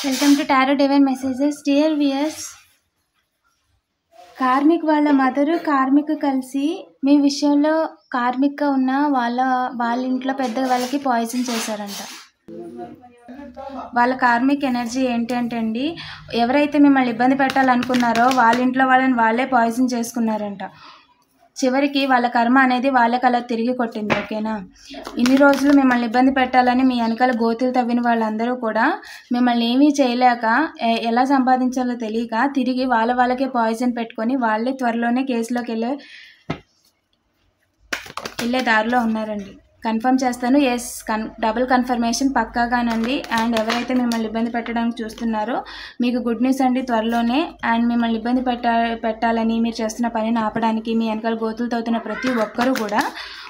Welcome to tarot divine messages. Dear weirs, karmic వాళ్ళ mother karmic కలిసి మీ విషయంలో కార్మిక్గా ఉన్న వాళ్ళ ఇంట్లో పెద్ద వాళ్ళకి పాయిజన్ చేశారంట. వాళ్ళ కార్మిక్ ఎనర్జీ ఏంటంటే అండి, ఎవరైతే మిమ్మల్ని ఇబ్బంది పెట్టాలనుకున్నారో వాళ్ళ ఇంట్లో వాళ్ళని వాళ్ళే పాయిజన్ చేసుకున్నారంట. చివరికి వాళ్ళ కర్మ అనేది వాళ్ళకి అలా తిరిగి కొట్టింది. ఓకేనా, ఇన్ని రోజులు మిమ్మల్ని ఇబ్బంది పెట్టాలని మీ వెనకాల గోతులు తవ్విన వాళ్ళందరూ కూడా మిమ్మల్ని ఏమీ చేయలేక ఎలా సంపాదించాలో తెలియక తిరిగి వాళ్ళకే పాయిజన్ పెట్టుకొని వాళ్ళే త్వరలోనే కేసులోకి వెళ్ళే దారిలో ఉన్నారండి. కన్ఫర్మ్ చేస్తాను, ఎస్, డబుల్ కన్ఫర్మేషన్ పక్కాగానండి. అండ్ ఎవరైతే మిమ్మల్ని ఇబ్బంది పెట్టడానికి చూస్తున్నారో మీకు గుడ్ న్యూస్ అండి, త్వరలోనే. అండ్ మిమ్మల్ని ఇబ్బంది పెట్టాలని మీరు చేస్తున్న పనిని ఆపడానికి మీ వెనకాల గోతులు తవ్వుతున్న ప్రతి ఒక్కరూ కూడా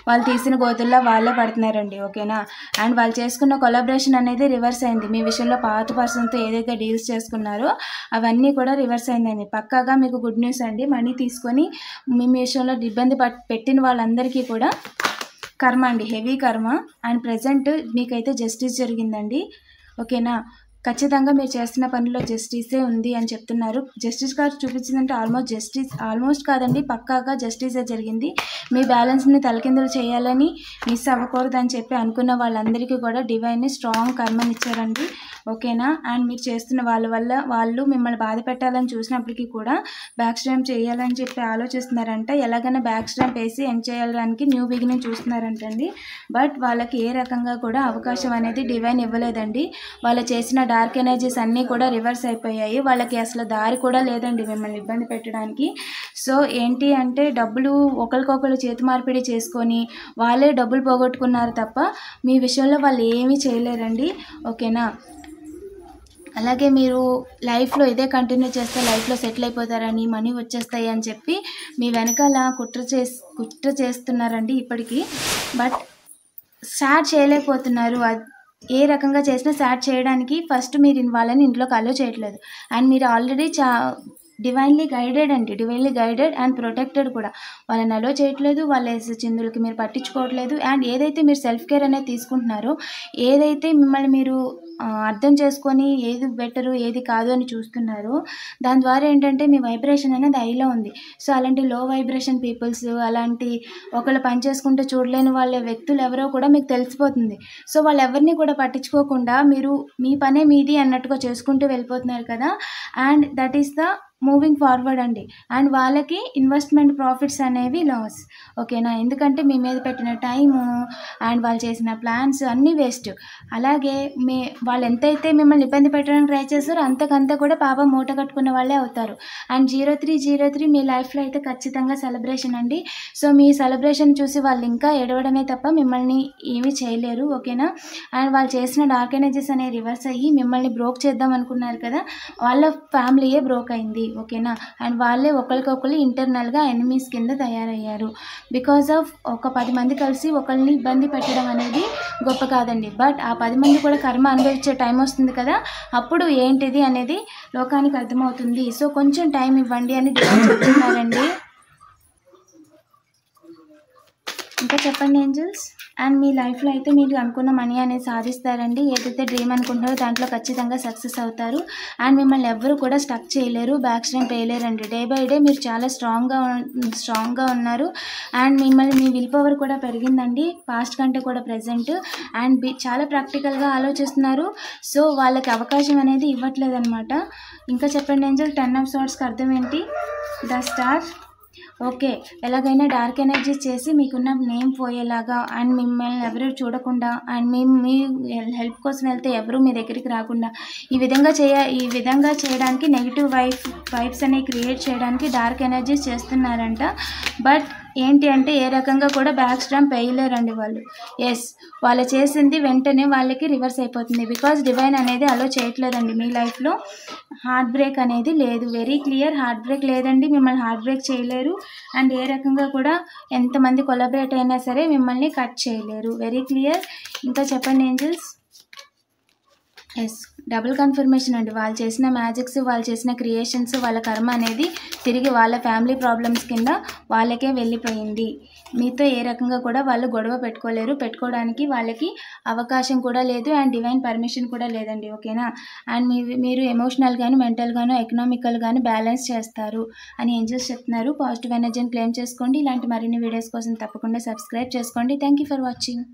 వాళ్ళు తీసిన గోతుల్లో వాళ్ళే పడుతున్నారండి. ఓకేనా, అండ్ వాళ్ళు చేసుకున్న కొలాబరేషన్ అనేది రివర్స్ అయింది. మీ విషయంలో పాత పర్సన్తో ఏదైతే డీల్స్ చేసుకున్నారో అవన్నీ కూడా రివర్స్ అయిందండి. పక్కాగా మీకు గుడ్ న్యూస్ అండి. మనీ తీసుకొని మీ విషయంలో ఇబ్బంది పెట్టిన వాళ్ళందరికీ కూడా కర్మ అండి, హెవీ కర్మ. అండ్ ప్రజెంట్ మీకైతే జస్టిస్ జరిగిందండి. ఓకేనా, ఖచ్చితంగా మీరు చేస్తున్న పనిలో జస్టిసే ఉంది అని చెప్తున్నారు. జస్టిస్ కార్డు చూపించిందంటే ఆల్మోస్ట్ కాదండి, పక్కాగా జస్టిసే జరిగింది. మీ బ్యాలెన్స్ని తలకిందులు చేయాలని, మిస్ అవ్వకూడదు అని చెప్పి అనుకున్న వాళ్ళందరికీ కూడా డివైన్ని స్ట్రాంగ్ కర్మనిచ్చారండి. ఓకేనా, అండ్ మీరు చేస్తున్న వాళ్ళు మిమ్మల్ని బాధ పెట్టాలని చూసినప్పటికీ కూడా బ్యాక్ స్టాంప్ చేయాలని చెప్పి ఆలోచిస్తున్నారంట. ఎలాగైనా బ్యాక్ స్టాంప్ వేసి ఎండ్ చేయడానికి న్యూ బిగినింగ్ చూస్తున్నారంటండి. బట్ వాళ్ళకి ఏ రకంగా కూడా అవకాశం అనేది డివైన్ ఇవ్వలేదండి. వాళ్ళు చేసిన డార్క్ ఎనర్జీస్ అన్నీ కూడా రివర్స్ అయిపోయాయి. వాళ్ళకి అసలు దారి కూడా లేదండి మిమ్మల్ని ఇబ్బంది పెట్టడానికి. సో ఏంటి అంటే, డబ్బులు ఒకరికొకరు చేతి మార్పిడి చేసుకొని వాళ్ళే డబ్బులు పోగొట్టుకున్నారు తప్ప మీ విషయంలో వాళ్ళు ఏమీ చేయలేరండి. ఓకేనా, అలాగే మీరు లైఫ్లో ఇదే కంటిన్యూ చేస్తే లైఫ్లో సెటిల్ అయిపోతారని, మనీ వచ్చేస్తాయి అని చెప్పి మీ వెనకాల కుట్ర చేస్తున్నారండి ఇప్పటికీ. బట్ స్టార్ట్ చేయలేకపోతున్నారు. ఏ రకంగా చేసినా స్టార్ట్ చేయడానికి ఫస్ట్ మీరు వాళ్ళని ఇంట్లోకి అలో చేయట్లేదు. అండ్ మీరు already divinely guided and protected కూడా. వాళ్ళని అలో చేయట్లేదు, వాళ్ళ చిందులకి మీరు పట్టించుకోవట్లేదు. అండ్ ఏదైతే మీరు సెల్ఫ్ కేర్ అనేది తీసుకుంటున్నారో, ఏదైతే మిమ్మల్ని మీరు అర్థం చేసుకొని ఏది బెటరు ఏది కాదు అని చూస్తున్నారో, దాని ద్వారా ఏంటంటే మీ వైబ్రేషన్ అనేది హైలో ఉంది. సో అలాంటి లో వైబ్రేషన్ పీపుల్స్, అలాంటి ఒకళ్ళు పని చేసుకుంటూ చూడలేని వాళ్ళ వ్యక్తులు ఎవరో కూడా మీకు తెలిసిపోతుంది. సో వాళ్ళు ఎవరిని కూడా పట్టించుకోకుండా మీరు మీ పనే మీది అన్నట్టుగా చేసుకుంటూ వెళ్ళిపోతున్నారు కదా. And that is the moving forward అండి. అండ్ వాళ్ళకి ఇన్వెస్ట్మెంట్ ప్రాఫిట్స్ అనేవి లాస్. ఓకేనా, ఎందుకంటే మీ మీద పెట్టిన టైము అండ్ వాళ్ళు చేసిన ప్లాన్స్ అన్నీ వేస్ట్. అలాగే వాళ్ళు ఎంతైతే మిమ్మల్ని ఇబ్బంది పెట్టడానికి ట్రై చేస్తారో అంతకంతా కూడా పాపం మూట కట్టుకున్న వాళ్ళే అవుతారు. అండ్ 0303 మీ లైఫ్లో అయితే ఖచ్చితంగా సెలబ్రేషన్ అండి. సో మీ సెలబ్రేషన్ చూసి వాళ్ళు ఇంకా ఏడవడమే తప్ప మిమ్మల్ని ఏమీ చేయలేరు. ఓకేనా, అండ్ వాళ్ళు చేసిన డార్క్ ఎనర్జీస్ అనేవి రివర్స్ అయ్యి మిమ్మల్ని బ్రోక్ చేద్దాం అనుకున్నారు కదా, వాళ్ళ ఫ్యామిలీయే బ్రోక్ అయింది. ఓకేనా, అండ్ వాళ్ళే ఒకరికొకరు ఇంటర్నల్గా ఎనిమీస్ కింద తయారయ్యారు. బికాజ్ ఆఫ్ ఒక 10 మంది కలిసి ఒకరిని ఇబ్బంది పెట్టడం అనేది గొప్ప కాదండి. బట్ ఆ 10 మంది కూడా కర్మ అనుభవించే టైం వస్తుంది కదా, అప్పుడు ఏంటిది అనేది లోకానికి అర్థమవుతుంది. సో కొంచెం టైం ఇవ్వండి అని చెప్తున్నారండి. ఇంకా చెప్పండి ఏంజల్స్. అండ్ మీ లైఫ్లో అయితే మీరు అనుకున్న మనీ అనేది సాధిస్తారండి. ఏదైతే డ్రీమ్ అనుకుంటున్నారో దాంట్లో ఖచ్చితంగా సక్సెస్ అవుతారు. అండ్ మిమ్మల్ని ఎవరు కూడా స్టక్ చేయలేరు, బ్యాక్ స్టాంప్ వేయలేరండి. డే బై డే మీరు చాలా స్ట్రాంగ్గా ఉన్నారు. అండ్ మీ విల్ పవర్ కూడా పెరిగిందండి పాస్ట్ కంటే కూడా ప్రజెంట్. అండ్ చాలా ప్రాక్టికల్గా ఆలోచిస్తున్నారు. సో వాళ్ళకి అవకాశం అనేది ఇవ్వట్లేదు అనమాట. ఇంకా చెప్పండి ఏంజల్, 10 of Swordsకి అర్థం ఏంటి? The star. ఓకే, ఎలాగైనా డార్క్ ఎనర్జీస్ చేసి మీకున్న నేమ్ పోయేలాగా, అండ్ మిమ్మల్ని ఎవరు చూడకుండా, అండ్ మీ హెల్ప్ కోసం వెళ్తే ఎవరు మీ దగ్గరికి రాకుండా ఈ విధంగా చేయడానికి నెగిటివ్ వైబ్స్ అనేవి క్రియేట్ చేయడానికి డార్క్ ఎనర్జీస్ చేస్తున్నారంట. బట్ ఏంటి అంటే ఏ రకంగా కూడా బ్యాక్ స్టాంప్ వేయలేరండి వాళ్ళు. ఎస్, వాళ్ళు చేసింది వెంటనే వాళ్ళకి రివర్స్ అయిపోతుంది. బికాజ్ డివైన్ అనేది అలో చేయట్లేదండి. మీ లైఫ్లో హార్ట్ బ్రేక్ అనేది లేదు. వెరీ క్లియర్, హార్ట్ బ్రేక్ లేదండి. మిమ్మల్ని హార్ట్ బ్రేక్ చేయలేరు. అండ్ ఏ రకంగా కూడా ఎంతమంది కొలాబరేట్ అయినా సరే మిమ్మల్ని కట్ చేయలేరు. Very clear. ఇంకా చెప్పండి ఏంజల్స్. ఎస్, డబుల్ కన్ఫర్మేషన్ అండి. వాళ్ళు చేసిన మ్యాజిక్స్, వాళ్ళు చేసిన క్రియేషన్స్, వాళ్ళ కర్మ అనేది తిరిగి వాళ్ళ ఫ్యామిలీ ప్రాబ్లమ్స్ కింద వాళ్ళకే వెళ్ళిపోయింది. మీతో ఏ రకంగా కూడా వాళ్ళు గొడవ పెట్టుకోవడానికి వాళ్ళకి అవకాశం కూడా లేదు అండ్ డివైన్ పర్మిషన్ కూడా లేదండి. ఓకేనా? అండ్ మీరు ఎమోషనల్ గాను, మెంటల్ గాను, ఎకనామికల్ గాను బ్యాలెన్స్ చేస్తారు అని ఏంజెల్స్ చెప్తున్నారు. పాజిటివ్ ఎనర్జీని క్లెయిమ్ చేసుకోండి. ఇలాంటి మరిన్ని వీడియోస్ కోసం తప్పకుండా సబ్స్క్రైబ్ చేసుకోండి. Thank you for watching.